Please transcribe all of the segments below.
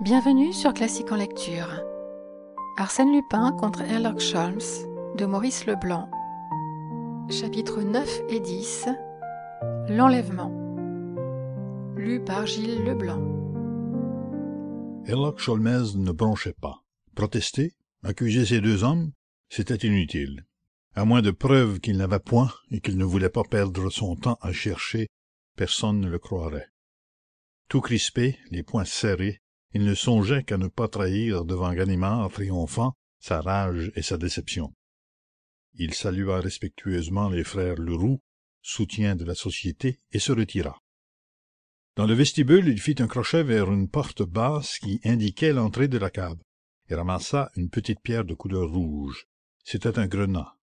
Bienvenue sur Classique en lecture. Arsène Lupin contre Sherlock Holmes de Maurice Leblanc. Chapitres 9 et 10. L'enlèvement. Lu par Gilles Leblanc. Sherlock Holmes ne bronchait pas. Protester, accuser ces deux hommes, c'était inutile. À moins de preuves qu'il n'avait point et qu'il ne voulait pas perdre son temps à chercher, personne ne le croirait. Tout crispé, les poings serrés, il ne songeait qu'à ne pas trahir devant Ganimard triomphant sa rage et sa déception. Il salua respectueusement les frères Leroux, soutiens de la société, et se retira. Dans le vestibule, il fit un crochet vers une porte basse qui indiquait l'entrée de la cave, et ramassa une petite pierre de couleur rouge. C'était un grenat.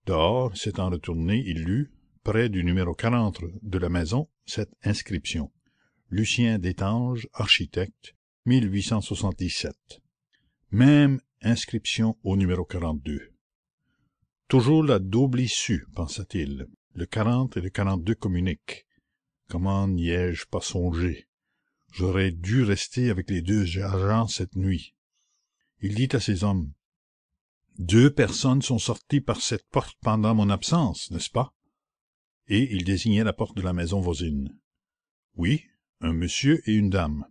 Dehors, s'étant retourné, il lut, près du numéro 40 de la maison, cette inscription. Lucien Destange, architecte, 1877. Même inscription au numéro 42. Toujours la double issue, pensa-t-il. Le 40 et le 42 communiquent. Comment n'y ai-je pas songé? J'aurais dû rester avec les deux agents cette nuit. Il dit à ses hommes. 2 personnes sont sorties par cette porte pendant mon absence, n'est-ce pas? Et il désignait la porte de la maison voisine. Oui, un monsieur et une dame.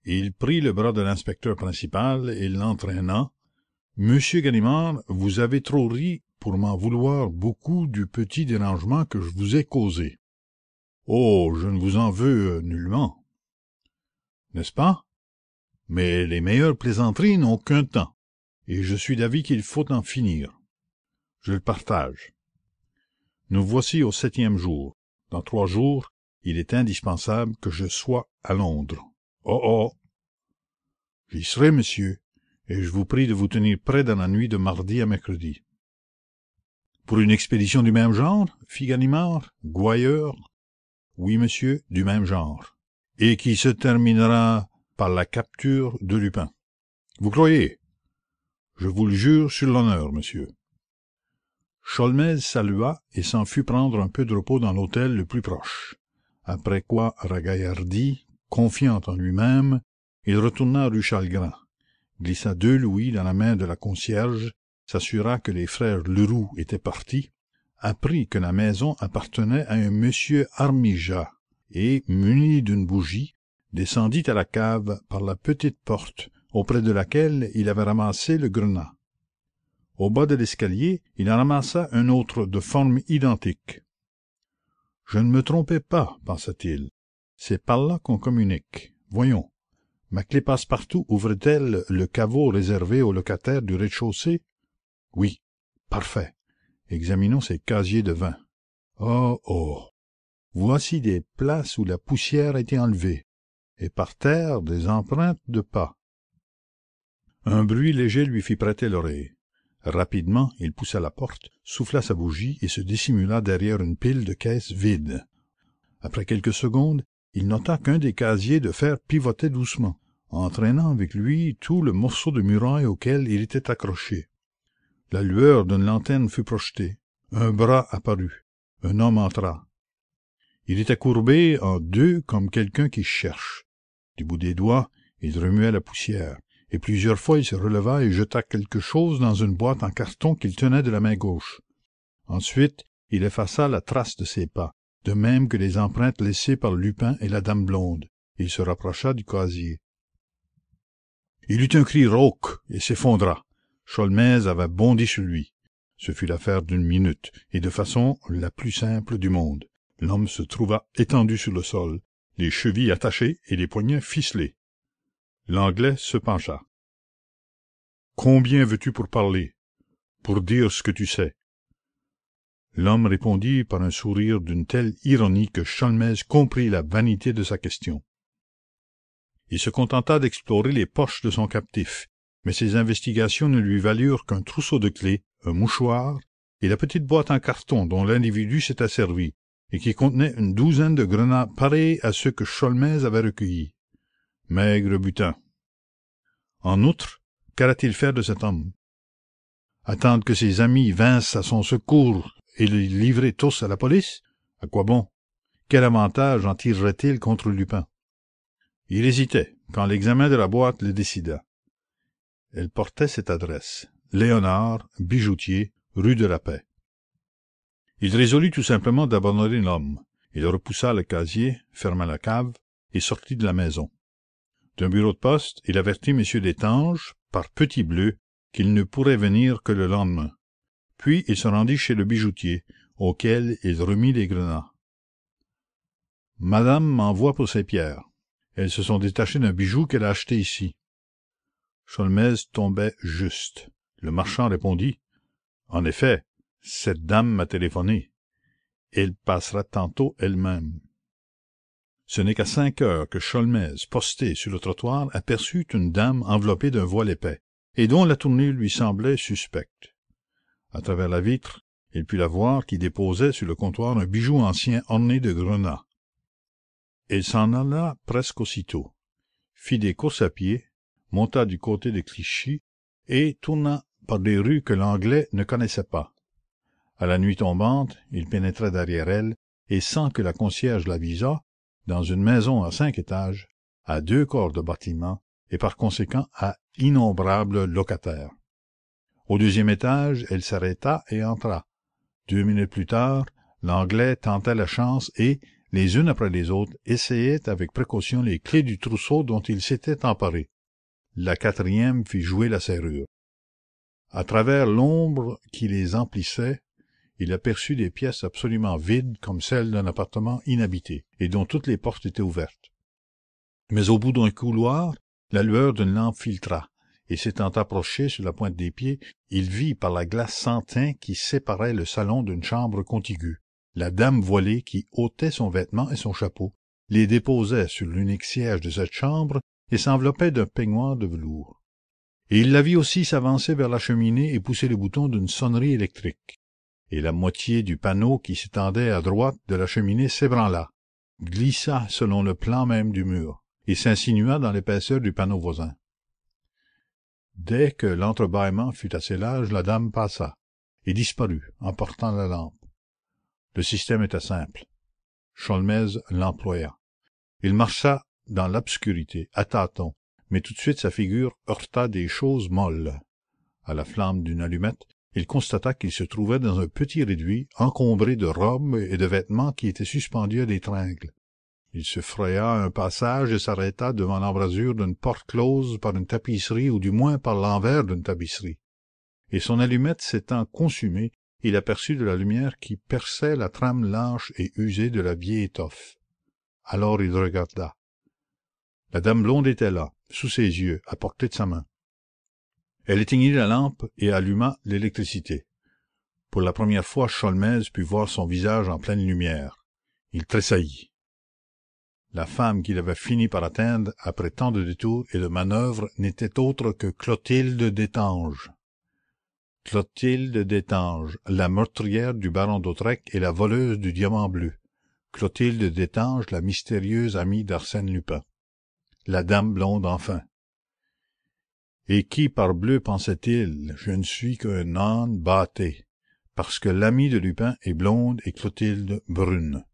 Et il prit le bras de l'inspecteur principal et l'entraînant. Monsieur Ganimard, vous avez trop ri pour m'en vouloir beaucoup du petit dérangement que je vous ai causé. Oh, je ne vous en veux nullement. N'est-ce pas? Mais les meilleures plaisanteries n'ont qu'un temps, et je suis d'avis qu'il faut en finir. Je le partage. Nous voici au 7e jour. Dans 3 jours, il est indispensable que je sois à Londres. Oh oh! J'y serai, monsieur, et je vous prie de vous tenir prêt dans la nuit de mardi à mercredi. Pour une expédition du même genre? Fit Ganimard. Gouailleur? Oui, monsieur, du même genre. Et qui se terminera par la capture de Lupin. Vous croyez? Je vous le jure sur l'honneur, monsieur. Sholmès salua et s'en fut prendre un peu de repos dans l'hôtel le plus proche. Après quoi, ragaillardi, confiant en lui-même, il retourna rue Chalgrin, glissa 2 louis dans la main de la concierge, s'assura que les frères Leroux étaient partis, apprit que la maison appartenait à un monsieur Armijat, et, muni d'une bougie, descendit à la cave par la petite porte, auprès de laquelle il avait ramassé le grenat. Au bas de l'escalier, il en ramassa un autre de forme identique. Je ne me trompais pas, pensa-t-il. C'est par là qu'on communique. Voyons. Ma clé passe-partout ouvre-t-elle le caveau réservé aux locataires du rez-de-chaussée? Oui. Parfait. Examinons ces casiers de vin. Oh, oh. Voici des places où la poussière a été enlevée. Et par terre, des empreintes de pas. Un bruit léger lui fit prêter l'oreille. Rapidement, il poussa la porte, souffla sa bougie et se dissimula derrière une pile de caisses vides. Après quelques secondes, il nota qu'un des casiers de fer pivotait doucement, entraînant avec lui tout le morceau de muraille auquel il était accroché. La lueur d'une lanterne fut projetée. Un bras apparut. Un homme entra. Il était courbé en 2 comme quelqu'un qui cherche. Du bout des doigts, il remuait la poussière, et plusieurs fois il se releva et jeta quelque chose dans une boîte en carton qu'il tenait de la main gauche. Ensuite, il effaça la trace de ses pas, de même que les empreintes laissées par Lupin et la dame blonde. Il se rapprocha du casier. Il eut un cri rauque et s'effondra. Sholmès avait bondi sur lui. Ce fut l'affaire d'une minute, et de façon la plus simple du monde. L'homme se trouva étendu sur le sol, les chevilles attachées et les poignets ficelés. L'Anglais se pencha. « Combien veux-tu pour parler? Pour dire ce que tu sais? » L'homme répondit par un sourire d'une telle ironie que Sholmès comprit la vanité de sa question. Il se contenta d'explorer les poches de son captif, mais ses investigations ne lui valurent qu'un trousseau de clefs, un mouchoir et la petite boîte en carton dont l'individu s'était servi, et qui contenait une 12aine de grenats pareils à ceux que Sholmès avait recueillis. Maigre butin. En outre, qu'allait-il faire de cet homme? Attendre que ses amis vinssent à son secours et les livrer tous à la police? À quoi bon? Quel avantage en tirerait-il contre Lupin? Il hésitait, quand l'examen de la boîte le décida. Elle portait cette adresse: Léonard, bijoutier, rue de la Paix. Il résolut tout simplement d'abandonner l'homme. Il repoussa le casier, ferma la cave et sortit de la maison. D'un bureau de poste, il avertit M. Destange, par petit bleu, qu'il ne pourrait venir que le lendemain. Puis il se rendit chez le bijoutier, auquel il remit les grenats. « Madame m'envoie pour ces pierres. Elles se sont détachées d'un bijou qu'elle a acheté ici. » Sholmès tombait juste. Le marchand répondit: « En effet, cette dame m'a téléphoné. Elle passera tantôt elle-même. » Ce n'est qu'à 5 heures que Sholmès, posté sur le trottoir, aperçut une dame enveloppée d'un voile épais, et dont la tournure lui semblait suspecte. À travers la vitre, il put la voir qui déposait sur le comptoir un bijou ancien orné de grenats. Elle s'en alla presque aussitôt, fit des courses à pied, monta du côté de Clichy et tourna par des rues que l'Anglais ne connaissait pas. À la nuit tombante, il pénétra derrière elle, et sans que la concierge l'avisât, dans une maison à 5 étages, à 2 corps de bâtiment, et par conséquent à innombrables locataires. Au 2e étage, elle s'arrêta et entra. 2 minutes plus tard, l'Anglais tentait la chance et, les unes après les autres, essayait avec précaution les clefs du trousseau dont il s'était emparé. La 4e fit jouer la serrure. À travers l'ombre qui les emplissait, il aperçut des pièces absolument vides comme celles d'un appartement inhabité, et dont toutes les portes étaient ouvertes. Mais au bout d'un couloir, la lueur d'une lampe filtra, et s'étant approché sur la pointe des pieds, il vit par la glace sans teint qui séparait le salon d'une chambre contiguë, la dame voilée qui ôtait son vêtement et son chapeau, les déposait sur l'unique siège de cette chambre et s'enveloppait d'un peignoir de velours. Et il la vit aussi s'avancer vers la cheminée et pousser le bouton d'une sonnerie électrique. Et la moitié du panneau qui s'étendait à droite de la cheminée s'ébranla, glissa selon le plan même du mur, et s'insinua dans l'épaisseur du panneau voisin. Dès que l'entrebâillement fut assez large, la dame passa, et disparut, emportant la lampe. Le système était simple. Sholmès l'employa. Il marcha dans l'obscurité, à tâtons, mais tout de suite sa figure heurta des choses molles. À la flamme d'une allumette, il constata qu'il se trouvait dans un petit réduit, encombré de robes et de vêtements qui étaient suspendus à des tringles. Il se fraya un passage et s'arrêta devant l'embrasure d'une porte close par une tapisserie ou du moins par l'envers d'une tapisserie. Et son allumette s'étant consumée, il aperçut de la lumière qui perçait la trame lâche et usée de la vieille étoffe. Alors il regarda. La dame blonde était là, sous ses yeux, à portée de sa main. Elle éteignit la lampe et alluma l'électricité. Pour la première fois, Sholmès put voir son visage en pleine lumière. Il tressaillit. La femme qu'il avait fini par atteindre après tant de détours et de manœuvres n'était autre que Clotilde Destange. Clotilde Destange, la meurtrière du baron d'Hautois et la voleuse du diamant bleu. Clotilde Destange, la mystérieuse amie d'Arsène Lupin. La dame blonde enfin. Et qui parbleu pensait-il, je ne suis qu'un âne bâté, parce que l'amie de Lupin est blonde et Clotilde brune.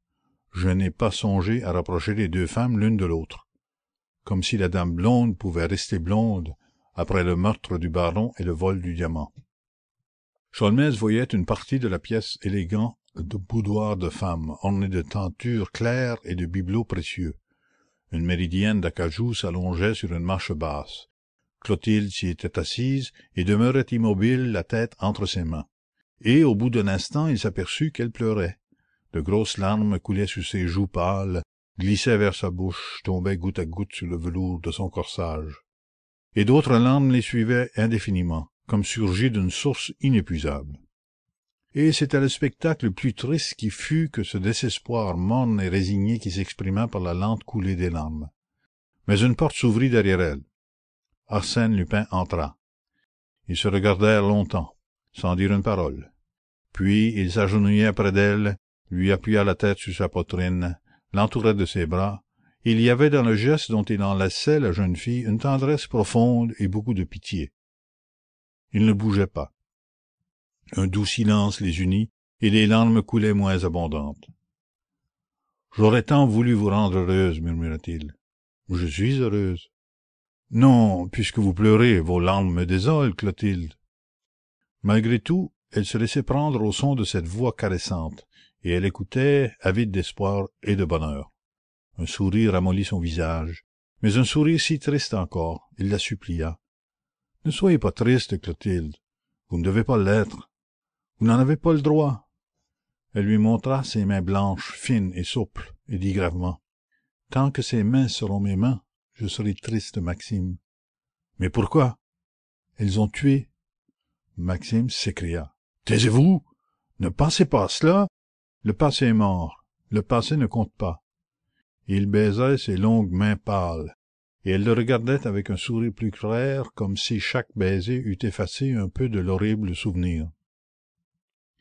Je n'ai pas songé à rapprocher les 2 femmes l'une de l'autre. Comme si la dame blonde pouvait rester blonde après le meurtre du baron et le vol du diamant. Sholmès voyait une partie de la pièce élégante de boudoir de femme, ornée de tentures claires et de bibelots précieux. Une méridienne d'acajou s'allongeait sur une marche basse. Clotilde s'y était assise et demeurait immobile, la tête entre ses mains. Et au bout d'un instant, il s'aperçut qu'elle pleurait. De grosses larmes coulaient sur ses joues pâles, glissaient vers sa bouche, tombaient goutte à goutte sur le velours de son corsage. Et d'autres larmes les suivaient indéfiniment, comme surgies d'une source inépuisable. Et c'était le spectacle plus triste qui fût que ce désespoir morne et résigné qui s'exprima par la lente coulée des larmes. Mais une porte s'ouvrit derrière elle. Arsène Lupin entra. Ils se regardèrent longtemps, sans dire une parole. Puis il s'agenouilla près d'elle, lui appuya la tête sur sa poitrine, l'entourait de ses bras. Il y avait dans le geste dont il enlaçait la jeune fille une tendresse profonde et beaucoup de pitié. Il ne bougeait pas. Un doux silence les unit, et les larmes coulaient moins abondantes. « J'aurais tant voulu vous rendre heureuse, murmura-t-il. Je suis heureuse. Non, puisque vous pleurez, vos larmes me désolent, Clotilde. Malgré tout, elle se laissait prendre au son de cette voix caressante, et elle écoutait, avide d'espoir et de bonheur. Un sourire ramollit son visage, mais un sourire si triste encore, il la supplia. Ne soyez pas triste, Clotilde. Vous ne devez pas l'être. Vous n'en avez pas le droit. Elle lui montra ses mains blanches, fines et souples, et dit gravement: Tant que ces mains seront mes mains, je serai triste, Maxime. Mais pourquoi? Elles ont tué. Maxime s'écria: Taisez-vous! Ne pensez pas à cela! Le passé est mort. Le passé ne compte pas. Et il baisait ses longues mains pâles, et elle le regardait avec un sourire plus clair, comme si chaque baiser eût effacé un peu de l'horrible souvenir.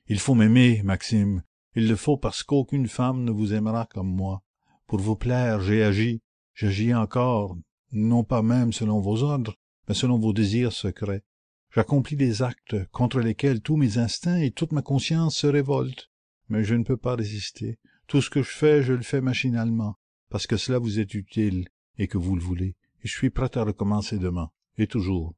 Il faut m'aimer, Maxime, il le faut, parce qu'aucune femme ne vous aimera comme moi. Pour vous plaire, j'agis encore, non pas même selon vos ordres, mais selon vos désirs secrets. J'accomplis des actes contre lesquels tous mes instincts et toute ma conscience se révoltent, mais je ne peux pas résister. Tout ce que je le fais machinalement, parce que cela vous est utile et que vous le voulez, et je suis prêt à recommencer demain, et toujours.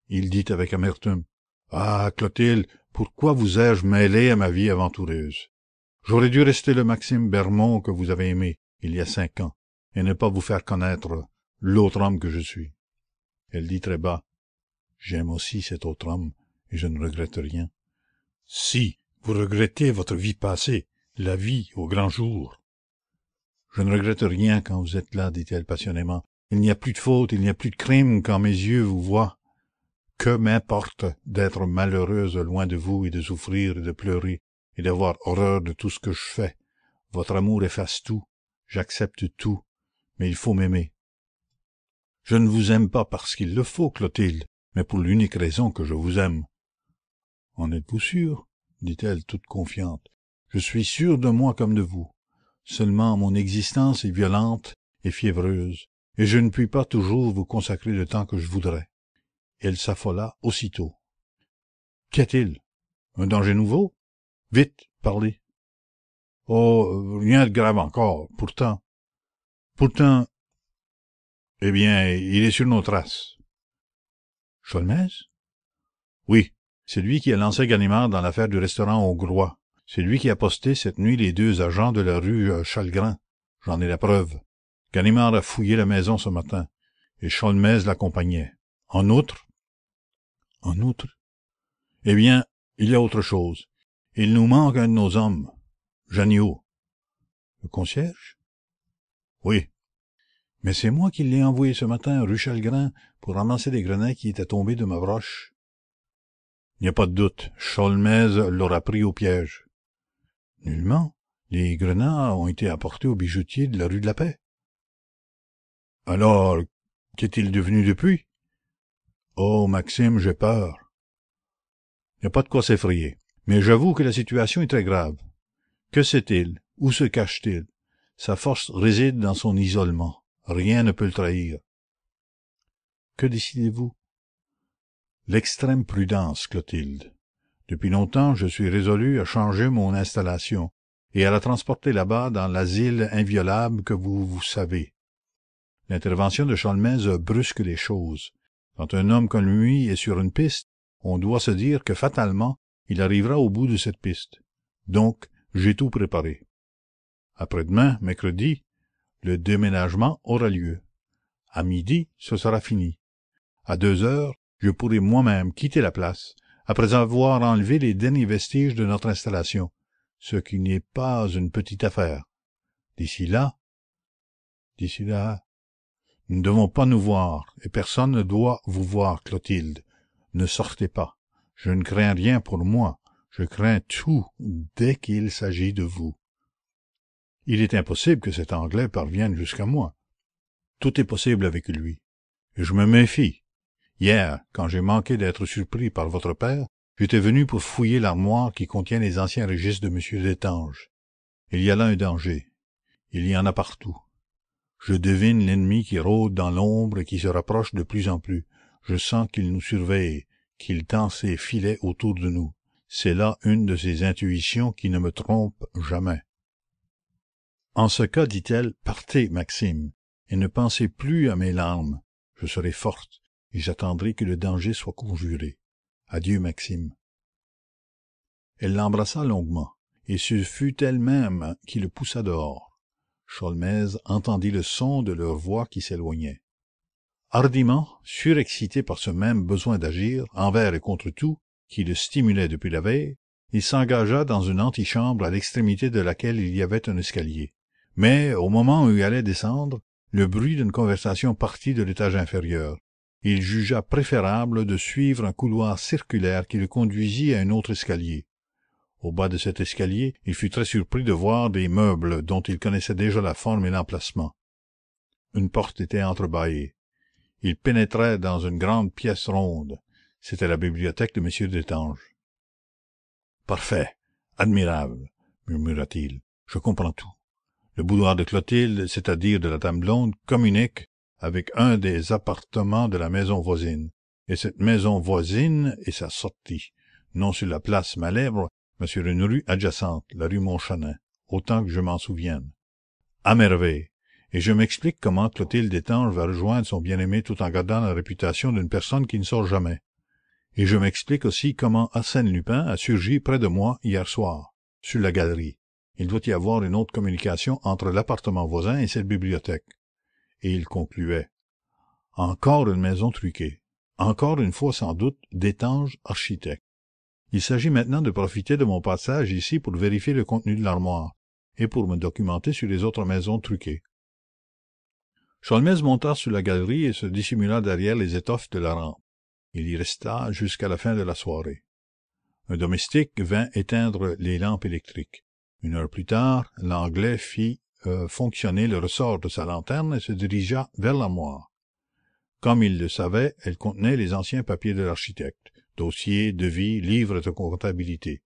Il dit avec amertume: Ah, Clotilde, pourquoi vous ai-je mêlé à ma vie aventureuse? J'aurais dû rester le Maxime Bermond que vous avez aimé il y a 5 ans, et ne pas vous faire connaître l'autre homme que je suis. Elle dit très bas: J'aime aussi cet autre homme, et je ne regrette rien. Si, vous regrettez votre vie passée, la vie au grand jour. Je ne regrette rien quand vous êtes là, dit-elle passionnément. Il n'y a plus de faute, il n'y a plus de crime quand mes yeux vous voient. Que m'importe d'être malheureuse loin de vous et de souffrir et de pleurer et d'avoir horreur de tout ce que je fais. Votre amour efface tout, j'accepte tout, mais il faut m'aimer. Je ne vous aime pas parce qu'il le faut, Clotilde, mais pour l'unique raison que je vous aime. En êtes-vous sûre? Dit-elle toute confiante. Je suis sûre de moi comme de vous. Seulement mon existence est violente et fiévreuse, et je ne puis pas toujours vous consacrer le temps que je voudrais. Elle s'affola aussitôt. Qu'y a-t-il? Un danger nouveau? Vite, parlez. Oh, rien de grave encore, pourtant. Eh bien, il est sur nos traces. Sholmès? Oui, c'est lui qui a lancé Ganimard dans l'affaire du restaurant hongrois. C'est lui qui a posté cette nuit les 2 agents de la rue Chalgrin. J'en ai la preuve. Ganimard a fouillé la maison ce matin, et Sholmès l'accompagnait. En outre, eh bien, il y a autre chose. Il nous manque un de nos hommes, Janniot. Le concierge? Oui. Mais c'est moi qui l'ai envoyé ce matin rue Chalgrin pour ramasser des grenades qui étaient tombées de ma broche. Il n'y a pas de doute, Sholmès l'aura pris au piège. Nullement. Les grenades ont été apportées au bijoutier de la rue de la Paix. Alors, qu'est-il devenu depuis? Oh, Maxime, j'ai peur. Il n'y a pas de quoi s'effrayer. Mais j'avoue que la situation est très grave. Que sait-il? Où se cache-t-il? Sa force réside dans son isolement. Rien ne peut le trahir. Que décidez-vous? L'extrême prudence, Clotilde. Depuis longtemps, je suis résolu à changer mon installation et à la transporter là-bas dans l'asile inviolable que vous savez. L'intervention de Sholmès brusque les choses. Quand un homme comme lui est sur une piste, on doit se dire que fatalement, il arrivera au bout de cette piste. Donc, j'ai tout préparé. Après-demain, mercredi, le déménagement aura lieu. À midi, ce sera fini. À 2 heures, je pourrai moi-même quitter la place, après avoir enlevé les derniers vestiges de notre installation, ce qui n'est pas une petite affaire. D'ici là, nous ne devons pas nous voir, et personne ne doit vous voir, Clotilde. Ne sortez pas. Je ne crains rien pour moi. Je crains tout dès qu'il s'agit de vous. Il est impossible que cet Anglais parvienne jusqu'à moi. Tout est possible avec lui. Et je me méfie. Hier, quand j'ai manqué d'être surpris par votre père, j'étais venu pour fouiller l'armoire qui contient les anciens registres de M. Destange. Il y a là un danger. Il y en a partout. Je devine l'ennemi qui rôde dans l'ombre et qui se rapproche de plus en plus. Je sens qu'il nous surveille, qu'il tend ses filets autour de nous. C'est là une de ces intuitions qui ne me trompent jamais. En ce cas, dit-elle, partez, Maxime. et ne pensez plus à mes larmes. Je serai forte, et j'attendrai que le danger soit conjuré. Adieu, Maxime. Elle l'embrassa longuement, et ce fut elle-même qui le poussa dehors. Sholmès entendit le son de leur voix qui s'éloignait. Hardiment, surexcité par ce même besoin d'agir, envers et contre tout, qui le stimulait depuis la veille, il s'engagea dans une antichambre à l'extrémité de laquelle il y avait un escalier. Mais, au moment où il allait descendre, le bruit d'une conversation partit de l'étage inférieur. Il jugea préférable de suivre un couloir circulaire qui le conduisit à un autre escalier. Au bas de cet escalier, il fut très surpris de voir des meubles dont il connaissait déjà la forme et l'emplacement. Une porte était entrebâillée. Il pénétrait dans une grande pièce ronde. C'était la bibliothèque de M. Destange. « Parfait, admirable, » murmura-t-il, « je comprends tout. Le boudoir de Clotilde, c'est-à-dire de la dame blonde, communique avec un des appartements de la maison voisine, et cette maison voisine est sa sortie, non sur la place Malesherbes, mais sur une rue adjacente, la rue Montchanin, autant que je m'en souvienne. À merveille. Et je m'explique comment Clotilde Destange va rejoindre son bien-aimé tout en gardant la réputation d'une personne qui ne sort jamais. Et je m'explique aussi comment Arsène Lupin a surgi près de moi hier soir, sur la galerie. Il doit y avoir une autre communication entre l'appartement voisin et cette bibliothèque. Et il concluait. Encore une maison truquée. Encore une fois sans doute Destange architecte. Il s'agit maintenant de profiter de mon passage ici pour vérifier le contenu de l'armoire, et pour me documenter sur les autres maisons truquées. Sholmès monta sur la galerie et se dissimula derrière les étoffes de la rampe. Il y resta jusqu'à la fin de la soirée. Un domestique vint éteindre les lampes électriques. Une heure plus tard, l'Anglais fit fonctionner le ressort de sa lanterne et se dirigea vers l'armoire. Comme il le savait, elle contenait les anciens papiers de l'architecte, dossiers, devis, livres de comptabilité.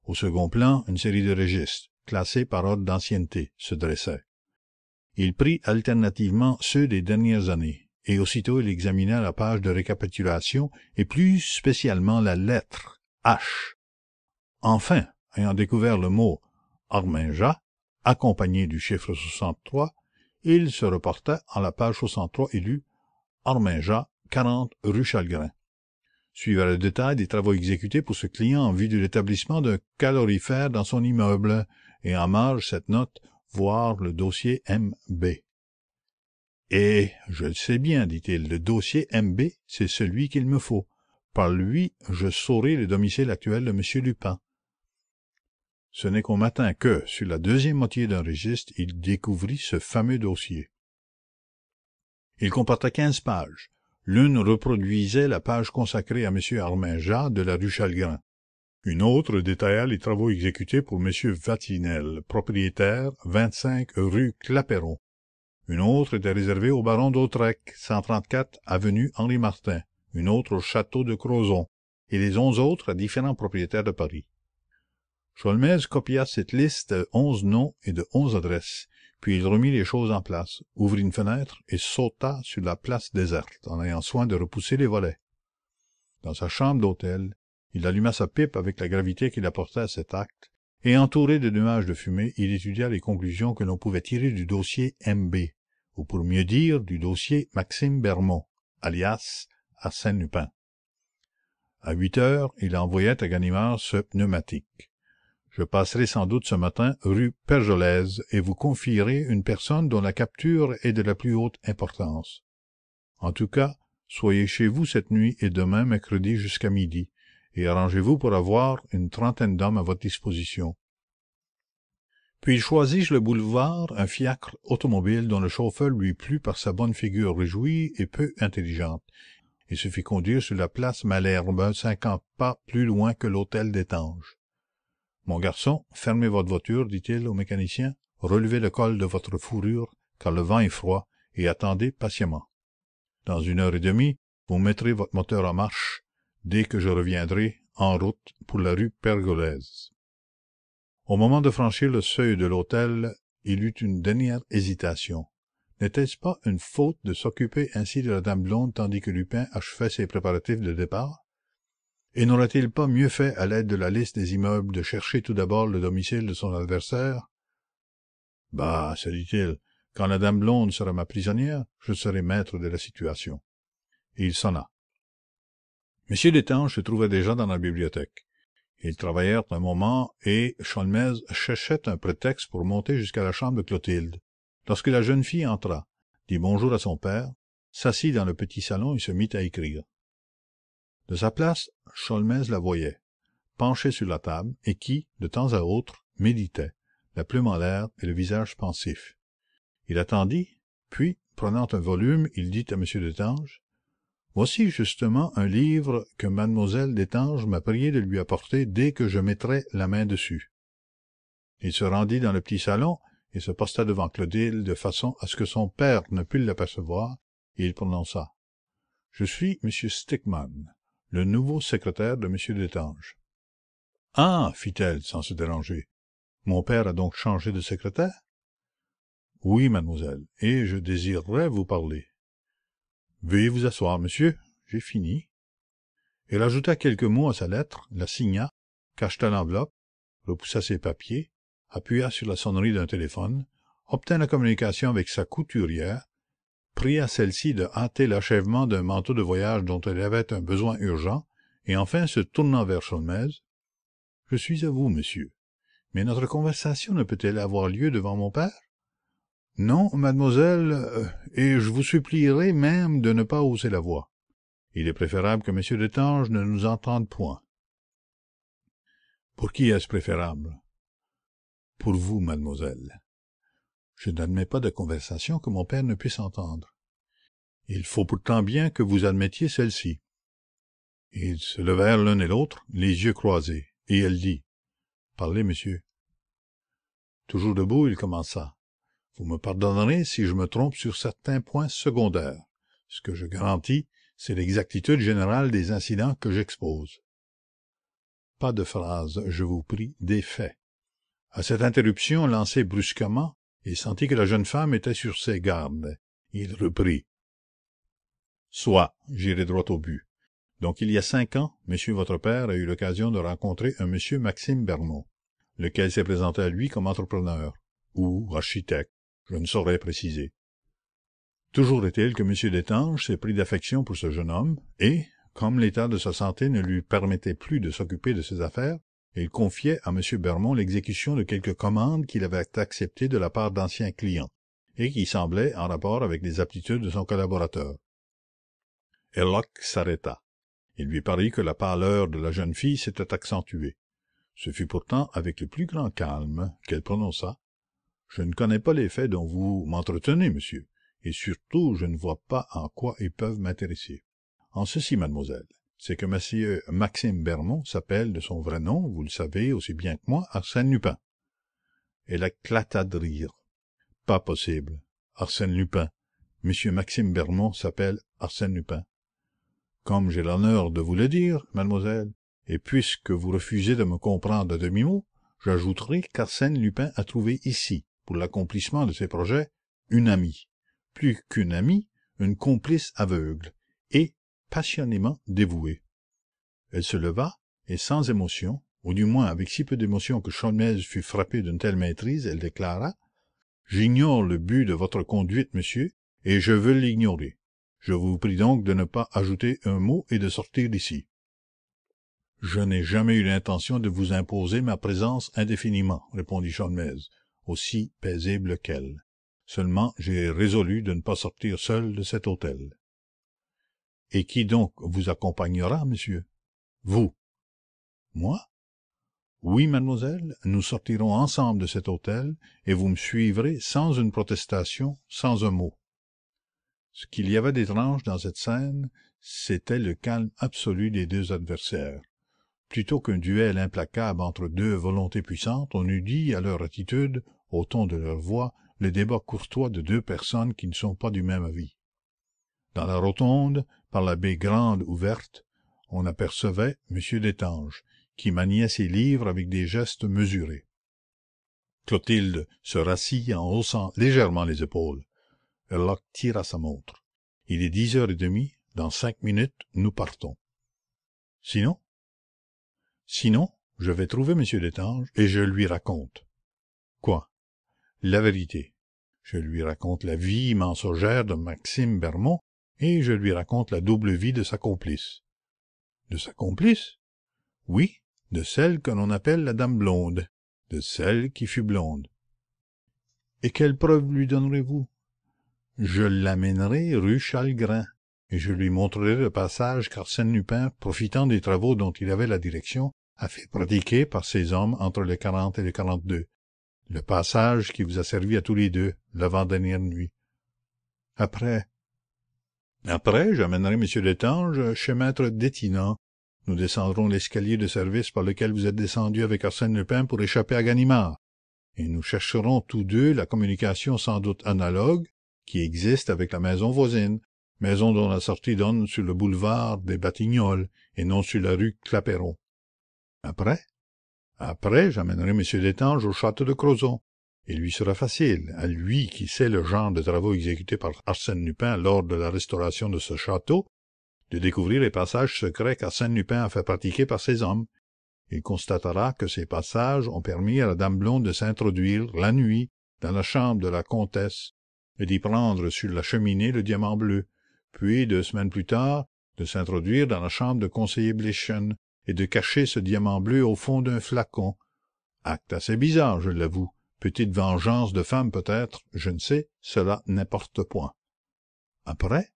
Au second plan, une série de registres, classés par ordre d'ancienneté, se dressaient. Il prit alternativement ceux des dernières années, et aussitôt il examina la page de récapitulation, et plus spécialement la lettre H. Enfin, ayant découvert le mot Harmingeat, accompagné du chiffre 63, il se reporta à la page 63 et lut Harmingeat, 40 rue Chalgrin. Suivait le détail des travaux exécutés pour ce client en vue de l'établissement d'un calorifère dans son immeuble, et en marge cette note, voir le dossier M.B. Et, je le sais bien, dit-il, le dossier M.B., c'est celui qu'il me faut. Par lui, je saurai le domicile actuel de M. Lupin. Ce n'est qu'au matin que, sur la deuxième moitié d'un registre, il découvrit ce fameux dossier. Il comportait 15 pages. L'une reproduisait la page consacrée à M. Harmingeat de la rue Chalgrin. Une autre détaillait les travaux exécutés pour M. Vatinel, propriétaire, 25 rue Clapeyron. Une autre était réservée au baron d'Hautrec, 134 avenue Henri-Martin, une autre au château de Crozon, et les 11 autres à différents propriétaires de Paris. Sholmès copia cette liste de 11 noms et de 11 adresses, puis il remit les choses en place, ouvrit une fenêtre et sauta sur la place déserte, en ayant soin de repousser les volets. Dans sa chambre d'hôtel, il alluma sa pipe avec la gravité qu'il apportait à cet acte, et entouré de nuages de fumée, il étudia les conclusions que l'on pouvait tirer du dossier M.B., ou pour mieux dire du dossier Maxime Bermond, alias Arsène Lupin. À 8 heures, il envoyait à Ganimard ce pneumatique. Je passerai sans doute ce matin rue Pergolèse et vous confierai une personne dont la capture est de la plus haute importance. En tout cas, soyez chez vous cette nuit et demain mercredi jusqu'à midi, et arrangez-vous pour avoir une trentaine d'hommes à votre disposition. Puis il choisit sur le boulevard un fiacre automobile dont le chauffeur lui plut par sa bonne figure réjouie et peu intelligente, et se fit conduire sur la place Malesherbes, 50 pas plus loin que l'hôtel Destange. « Mon garçon, fermez votre voiture, dit-il au mécanicien, relevez le col de votre fourrure, car le vent est froid, et attendez patiemment. Dans 1 heure et demie, vous mettrez votre moteur en marche, dès que je reviendrai, en route pour la rue Pergolèse. » Au moment de franchir le seuil de l'hôtel, il eut une dernière hésitation. N'était-ce pas une faute de s'occuper ainsi de la dame blonde tandis que Lupin achevait ses préparatifs de départ? Et n'aurait-il pas mieux fait, à l'aide de la liste des immeubles, de chercher tout d'abord le domicile de son adversaire? Bah, se dit-il, Quand la dame blonde sera ma prisonnière, je serai maître de la situation. Et il sonna. M. Destange se trouvait déjà dans la bibliothèque. Ils travaillèrent un moment et Sholmès cherchait un prétexte pour monter jusqu'à la chambre de Clotilde, lorsque la jeune fille entra, dit bonjour à son père, s'assit dans le petit salon et se mit à écrire. De sa place, Sholmès la voyait, penchée sur la table, et qui, de temps à autre, méditait, la plume en l'air et le visage pensif. Il attendit, puis, prenant un volume, il dit à M. Destange: « Voici justement un livre que mademoiselle Destange m'a prié de lui apporter dès que je mettrai la main dessus. » Il se rendit dans le petit salon et se posta devant Clotilde de façon à ce que son père ne pût l'apercevoir, et il prononça: « Je suis M. Stickmann, le nouveau secrétaire de M. Destange. »« Ah !» fit-elle sans se déranger. « Mon père a donc changé de secrétaire? »« Oui, mademoiselle, et je désirerais vous parler. »« Veuillez vous asseoir, monsieur, j'ai fini. » Elle ajouta quelques mots à sa lettre, la signa, cacheta l'enveloppe, repoussa ses papiers, appuya sur la sonnerie d'un téléphone, obtint la communication avec sa couturière, pria celle-ci de hâter l'achèvement d'un manteau de voyage dont elle avait un besoin urgent, et enfin, se tournant vers Sholmès: « Je suis à vous, monsieur. Mais notre conversation ne peut-elle avoir lieu devant mon père? »« Non, mademoiselle, et je vous supplierai même de ne pas hausser la voix. Il est préférable que M. Destange ne nous entende point. »« Pour qui est-ce préférable? »« Pour vous, mademoiselle. Je n'admets pas de conversation que mon père ne puisse entendre. Il faut pourtant bien que vous admettiez celle-ci. » Ils se levèrent l'un et l'autre, les yeux croisés, et elle dit: « Parlez, monsieur. » Toujours debout, il commença: « Vous me pardonnerez si je me trompe sur certains points secondaires. Ce que je garantis, c'est l'exactitude générale des incidents que j'expose. » Pas de phrases, je vous prie, des faits. À cette interruption lancée brusquement, il sentit que la jeune femme était sur ses gardes. Il reprit: « Soit, j'irai droit au but. Donc il y a 5 ans, monsieur votre père a eu l'occasion de rencontrer un monsieur Maxime Bermond, lequel s'est présenté à lui comme entrepreneur, ou architecte, je ne saurais préciser. Toujours est-il que monsieur Destange s'est pris d'affection pour ce jeune homme, et, comme l'état de sa santé ne lui permettait plus de s'occuper de ses affaires, il confiait à monsieur Bermond l'exécution de quelques commandes qu'il avait acceptées de la part d'anciens clients, et qui semblaient en rapport avec les aptitudes de son collaborateur. Herlock s'arrêta. Il lui parut que la pâleur de la jeune fille s'était accentuée. Ce fut pourtant avec le plus grand calme qu'elle prononça: « Je ne connais pas les faits dont vous m'entretenez, monsieur, et surtout je ne vois pas en quoi ils peuvent m'intéresser. En ceci, mademoiselle, c'est que monsieur Maxime Bermond s'appelle de son vrai nom, vous le savez aussi bien que moi, Arsène Lupin. » Elle éclata de rire. « Pas possible. Arsène Lupin. Monsieur Maxime Bermond s'appelle Arsène Lupin. Comme j'ai l'honneur de vous le dire, mademoiselle, et puisque vous refusez de me comprendre à demi-mot, j'ajouterai qu'Arsène Lupin a trouvé ici, pour l'accomplissement de ses projets, une amie. Plus qu'une amie, une complice aveugle, et passionnément dévouée. » Elle se leva, et sans émotion, ou du moins avec si peu d'émotion que Sholmès fut frappé d'une telle maîtrise, elle déclara: « J'ignore le but de votre conduite, monsieur, et je veux l'ignorer. Je vous prie donc de ne pas ajouter un mot et de sortir d'ici. » « Je n'ai jamais eu l'intention de vous imposer ma présence indéfiniment, » répondit Sholmès, aussi paisible qu'elle. « Seulement j'ai résolu de ne pas sortir seul de cet hôtel. »« Et qui donc vous accompagnera, monsieur? »« Vous. »« Moi? » ?»« Oui, mademoiselle, nous sortirons ensemble de cet hôtel, et vous me suivrez sans une protestation, sans un mot. » Ce qu'il y avait d'étrange dans cette scène, c'était le calme absolu des deux adversaires. Plutôt qu'un duel implacable entre deux volontés puissantes, on eût dit à leur attitude, au ton de leur voix, le débat courtois de deux personnes qui ne sont pas du même avis. Dans la rotonde, par la baie grande ouverte, on apercevait M. Destange, qui maniait ses livres avec des gestes mesurés. Clotilde se rassit en haussant légèrement les épaules. Herlock tira sa montre. « Il est 10h30, dans 5 minutes, nous partons. »« Sinon? » ?»« Sinon, je vais trouver M. Destange et je lui raconte. »« Quoi? »« La vérité. Je lui raconte la vie mensongère de Maxime Bermond, et je lui raconte la double vie de sa complice. De sa complice? Oui, de celle que l'on appelle la dame blonde, de celle qui fut blonde. Et quelle preuve lui donnerez-vous? Je l'amènerai rue Chalgrin, et je lui montrerai le passage qu'Arsène Lupin, profitant des travaux dont il avait la direction, a fait pratiquer par ses hommes entre le 40 et le 42. Le passage qui vous a servi à tous les deux, l'avant-dernière nuit. Après, j'amènerai M. Destange chez maître Detinan. Nous descendrons l'escalier de service par lequel vous êtes descendu avec Arsène Lupin pour échapper à Ganimard, et nous chercherons tous deux la communication sans doute analogue qui existe avec la maison voisine, maison dont la sortie donne sur le boulevard des Batignolles et non sur la rue Clapeyron. Après, j'amènerai M. Destange au château de Crozon. Il lui sera facile, à lui qui sait le genre de travaux exécutés par Arsène Lupin lors de la restauration de ce château, de découvrir les passages secrets qu'Arsène Lupin a fait pratiquer par ses hommes. Il constatera que ces passages ont permis à la dame blonde de s'introduire, la nuit, dans la chambre de la comtesse, et d'y prendre sur la cheminée le diamant bleu, puis, 2 semaines plus tard, de s'introduire dans la chambre de conseiller Bleichen, et de cacher ce diamant bleu au fond d'un flacon. Acte assez bizarre, je l'avoue. Petite vengeance de femme peut-être, je ne sais, cela n'importe point. Après,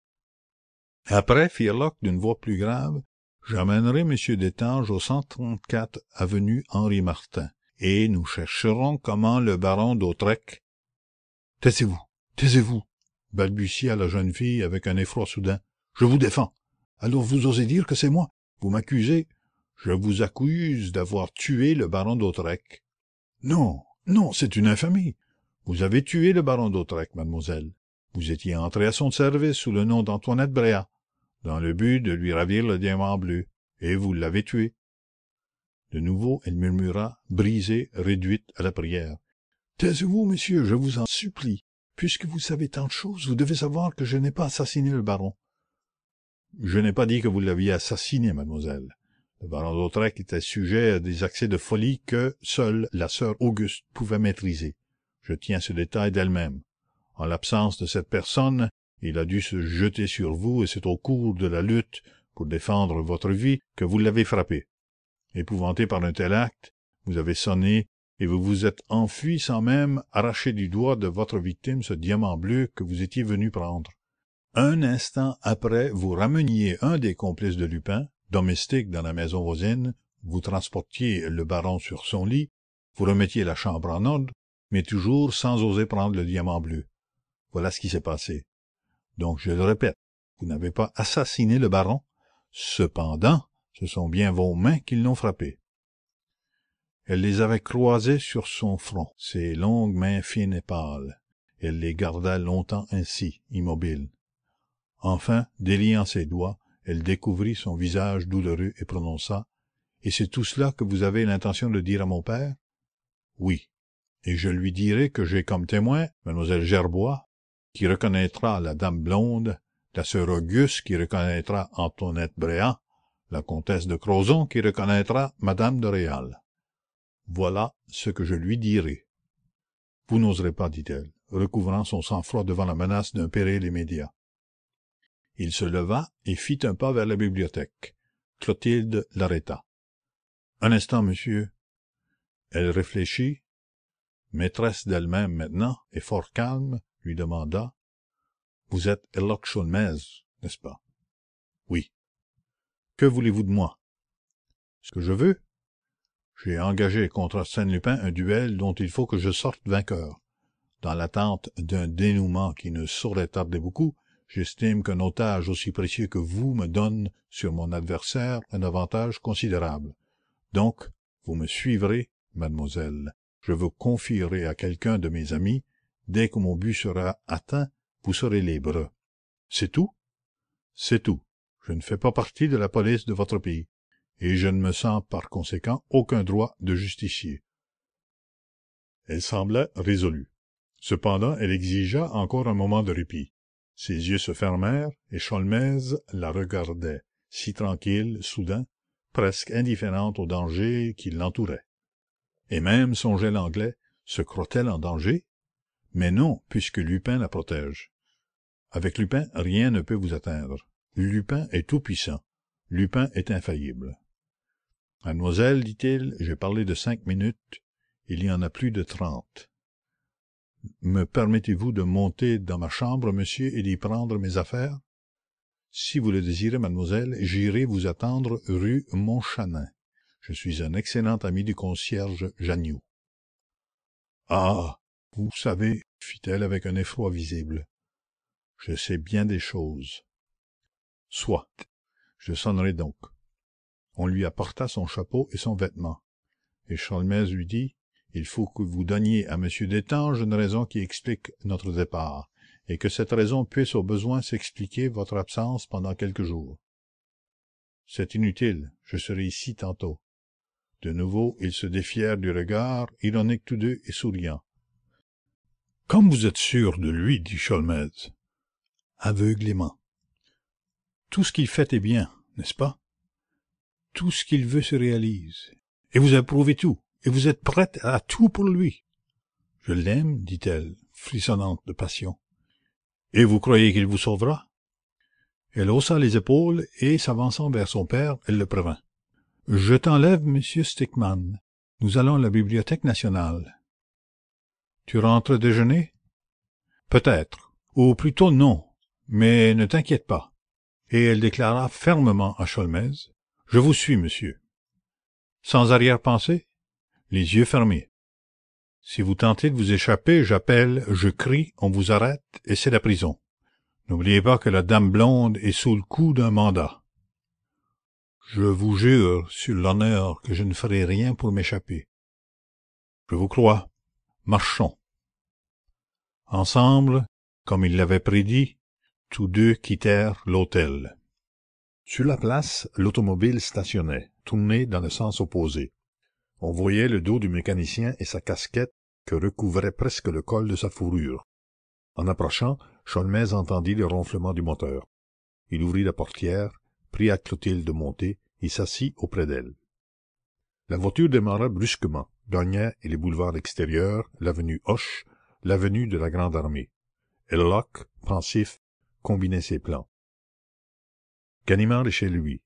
fit Herlock d'une voix plus grave, j'amènerai M. Destange au 134 avenue Henri Martin, et nous chercherons comment le baron d'Hautois... Taisez-vous, balbutia la jeune fille avec un effroi soudain. Je vous défends. Alors vous osez dire que c'est moi. Vous m'accusez. Je vous accuse d'avoir tué le baron d'Hautois. Non, c'est une infamie. Vous avez tué le baron d'Hautois, mademoiselle. Vous étiez entré à son service sous le nom d'Antoinette Bréhat, dans le but de lui ravir le diamant bleu, et vous l'avez tué. De nouveau, elle murmura, brisée, réduite à la prière. Taisez-vous, monsieur, je vous en supplie. Puisque vous savez tant de choses, vous devez savoir que je n'ai pas assassiné le baron. Je n'ai pas dit que vous l'aviez assassiné, mademoiselle. Le baron d'Hautois était sujet à des accès de folie que seule la sœur Auguste pouvait maîtriser. Je tiens ce détail d'elle-même. En l'absence de cette personne, il a dû se jeter sur vous, et c'est au cours de la lutte pour défendre votre vie que vous l'avez frappé. Épouvanté par un tel acte, vous avez sonné, et vous vous êtes enfui sans même arracher du doigt de votre victime ce diamant bleu que vous étiez venu prendre. Un instant après, vous rameniez un des complices de Lupin, domestique dans la maison voisine, vous transportiez le baron sur son lit, vous remettiez la chambre en ordre, mais toujours sans oser prendre le diamant bleu. Voilà ce qui s'est passé. Donc, je le répète, vous n'avez pas assassiné le baron. Cependant, ce sont bien vos mains qui l'ont frappé. Elle les avait croisées sur son front, ses longues mains fines et pâles. Elle les garda longtemps ainsi, immobiles. Enfin, déliant ses doigts, elle découvrit son visage douloureux et prononça: « Et c'est tout cela que vous avez l'intention de dire à mon père? »« Oui, et je lui dirai que j'ai comme témoin mademoiselle Gerbois, qui reconnaîtra la dame blonde, la sœur Auguste qui reconnaîtra Antoinette Bréhat, la comtesse de Crozon qui reconnaîtra madame de Réal. Voilà ce que je lui dirai. » « Vous n'oserez pas, dit-elle, recouvrant son sang-froid devant la menace d'un péril immédiat. Il se leva et fit un pas vers la bibliothèque. Clotilde l'arrêta. « Un instant, monsieur. » Elle réfléchit, maîtresse d'elle-même maintenant, et fort calme, lui demanda: « Vous êtes Herlock Sholmès, n'est-ce pas? »« Oui. »« Que voulez-vous de moi? »« Ce que je veux? J'ai engagé contre Arsène Lupin un duel dont il faut que je sorte vainqueur. Dans l'attente d'un dénouement qui ne saurait tarder beaucoup, j'estime qu'un otage aussi précieux que vous me donne sur mon adversaire un avantage considérable. Donc, vous me suivrez, mademoiselle. Je vous confierai à quelqu'un de mes amis. Dès que mon but sera atteint, vous serez libre. C'est tout? C'est tout. Je ne fais pas partie de la police de votre pays, et je ne me sens par conséquent aucun droit de justicier. Elle semblait résolue. Cependant, elle exigea encore un moment de répit. Ses yeux se fermèrent, et Sholmès la regardait, si tranquille, soudain, presque indifférente au danger qui l'entourait. Et même, songeait l'Anglais, se croit-elle en danger? Mais non, puisque Lupin la protège. Avec Lupin, rien ne peut vous atteindre. Lupin est tout-puissant. Lupin est infaillible. Mademoiselle, dit-il, j'ai parlé de 5 minutes. Il y en a plus de 30. Me permettez-vous de monter dans ma chambre, monsieur, et d'y prendre mes affaires? Si vous le désirez, mademoiselle, j'irai vous attendre rue Montchanin. Je suis un excellent ami du concierge Janniot. Ah, vous savez, fit-elle avec un effroi visible, je sais bien des choses. Soit, je sonnerai donc. On lui apporta son chapeau et son vêtement, et Sholmès lui dit: il faut que vous donniez à monsieur Destange une raison qui explique notre départ, et que cette raison puisse au besoin s'expliquer votre absence pendant quelques jours. C'est inutile, je serai ici tantôt. De nouveau, ils se défièrent du regard, ironiques tous deux et souriants. Comme vous êtes sûr de lui, dit Sholmès. Aveuglément. Tout ce qu'il fait est bien, n'est-ce pas? Tout ce qu'il veut se réalise. Et vous approuvez tout, et vous êtes prête à tout pour lui. Je l'aime, dit-elle, frissonnante de passion. Et vous croyez qu'il vous sauvera? Elle haussa les épaules, et s'avançant vers son père, elle le prévint. Je t'enlève, monsieur Stickmann. Nous allons à la Bibliothèque nationale. Tu rentres déjeuner? Peut-être, ou plutôt non, mais ne t'inquiète pas. Et elle déclara fermement à Sholmès: je vous suis, monsieur. Sans arrière-pensée? Les yeux fermés. Si vous tentez de vous échapper, j'appelle, je crie, on vous arrête, et c'est la prison. N'oubliez pas que la dame blonde est sous le coup d'un mandat. Je vous jure, sur l'honneur, que je ne ferai rien pour m'échapper. Je vous crois. Marchons. Ensemble, comme il l'avait prédit, tous deux quittèrent l'hôtel. Sur la place, l'automobile stationnait, tournée dans le sens opposé. On voyait le dos du mécanicien et sa casquette que recouvrait presque le col de sa fourrure. En approchant, Sholmès entendit le ronflement du moteur. Il ouvrit la portière, pria Clotilde de monter et s'assit auprès d'elle. La voiture démarra brusquement, gagnait les boulevards extérieurs, l'avenue Hoche, l'avenue de la Grande Armée. Herlock, pensif, combinait ses plans. Ganimard est chez lui.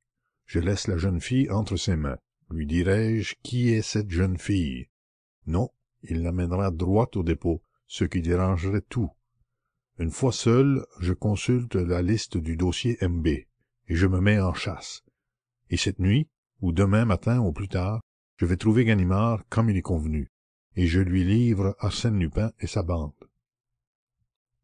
Je laisse la jeune fille entre ses mains. Lui dirai-je qui est cette jeune fille? Non, il l'amènera droit au dépôt, ce qui dérangerait tout. Une fois seul, je consulte la liste du dossier MB, et je me mets en chasse. Et cette nuit, ou demain matin au plus tard, je vais trouver Ganimard comme il est convenu, et je lui livre Arsène Lupin et sa bande.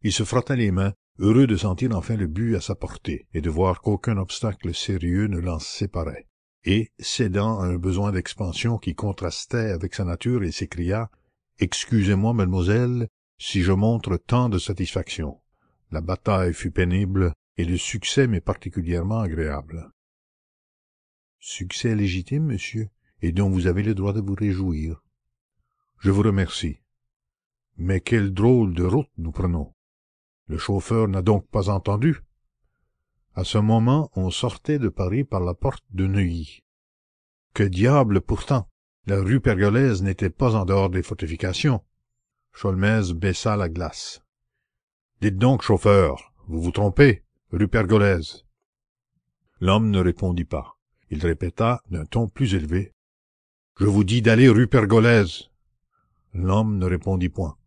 Il se frotta les mains, heureux de sentir enfin le but à sa portée, et de voir qu'aucun obstacle sérieux ne l'en séparait. Et, cédant à un besoin d'expansion qui contrastait avec sa nature, il s'écria: « Excusez-moi, mademoiselle, si je montre tant de satisfaction. La bataille fut pénible, et le succès m'est particulièrement agréable. » « Succès légitime, monsieur, et dont vous avez le droit de vous réjouir. »« Je vous remercie. Mais quelle drôle de route nous prenons. Le chauffeur n'a donc pas entendu? » À ce moment, on sortait de Paris par la porte de Neuilly. Que diable pourtant! La rue Pergolèse n'était pas en dehors des fortifications. Sholmès baissa la glace. « Dites donc, chauffeur, vous vous trompez, rue Pergolèse. » L'homme ne répondit pas. Il répéta d'un ton plus élevé: « Je vous dis d'aller rue Pergolèse. » L'homme ne répondit point.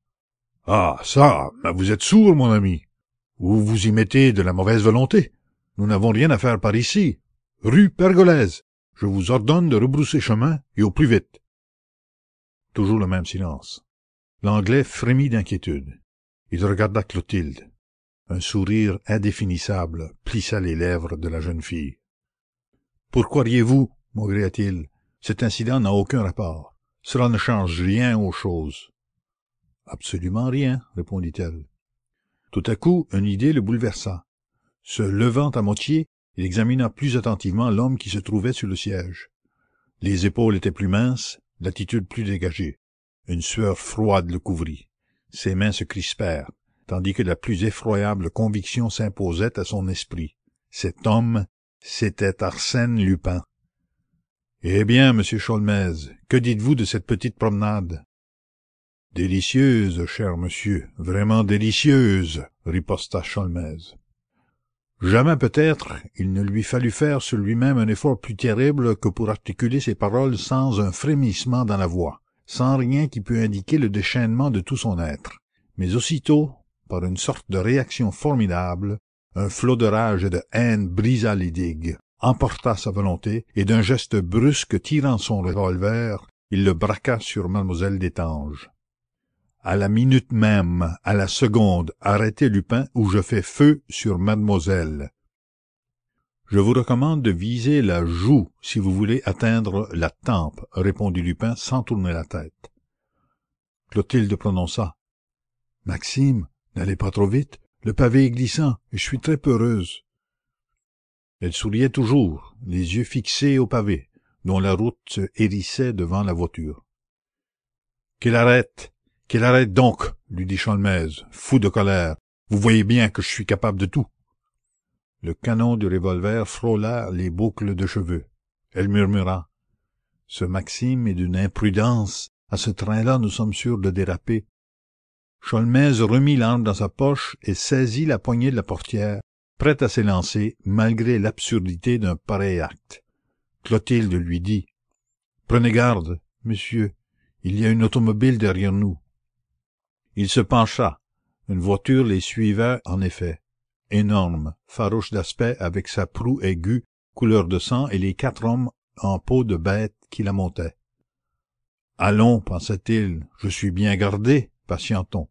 « Ah, ça, mais vous êtes sourd, mon ami. Ou vous y mettez de la mauvaise volonté. Nous n'avons rien à faire par ici. Rue Pergolèse. Je vous ordonne de rebrousser chemin, et au plus vite. » Toujours le même silence. L'Anglais frémit d'inquiétude. Il regarda Clotilde. Un sourire indéfinissable plissa les lèvres de la jeune fille. « Pourquoi riez-vous? » maugréa-t-il. « Cet incident n'a aucun rapport. Cela ne change rien aux choses. »« Absolument rien, » répondit-elle. Tout à coup, une idée le bouleversa. Se levant à moitié, il examina plus attentivement l'homme qui se trouvait sur le siège. Les épaules étaient plus minces, l'attitude plus dégagée. Une sueur froide le couvrit. Ses mains se crispèrent, tandis que la plus effroyable conviction s'imposait à son esprit. Cet homme, c'était Arsène Lupin. « Eh bien, monsieur Sholmès, que dites-vous de cette petite promenade? » Délicieuse, cher monsieur, vraiment délicieuse, riposta Sholmès. Jamais peut-être il ne lui fallut faire sur lui-même un effort plus terrible que pour articuler ces paroles sans un frémissement dans la voix, sans rien qui pût indiquer le déchaînement de tout son être. Mais aussitôt, par une sorte de réaction formidable, un flot de rage et de haine brisa les digues, emporta sa volonté, et d'un geste brusque tirant son revolver, il le braqua sur mademoiselle Destange. À la minute même, à la seconde, arrêtez Lupin ou je fais feu sur mademoiselle. Je vous recommande de viser la joue si vous voulez atteindre la tempe, répondit Lupin sans tourner la tête. Clotilde prononça: Maxime, n'allez pas trop vite, le pavé est glissant et je suis très peureuse. Elle souriait toujours, les yeux fixés au pavé, dont la route se hérissait devant la voiture. Qu'elle arrête donc, lui dit Sholmès, fou de colère. Vous voyez bien que je suis capable de tout. Le canon du revolver frôla les boucles de cheveux. Elle murmura: Ce Maxime est d'une imprudence. À ce train-là, nous sommes sûrs de déraper. Sholmès remit l'arme dans sa poche et saisit la poignée de la portière, prêt à s'élancer, malgré l'absurdité d'un pareil acte. Clotilde lui dit: Prenez garde, monsieur, il y a une automobile derrière nous. Il se pencha. Une voiture les suivait en effet, énorme, farouche d'aspect, avec sa proue aiguë, couleur de sang, et les 4 hommes en peau de bête qui la montaient. Allons, pensa-t-il, je suis bien gardé, patientons.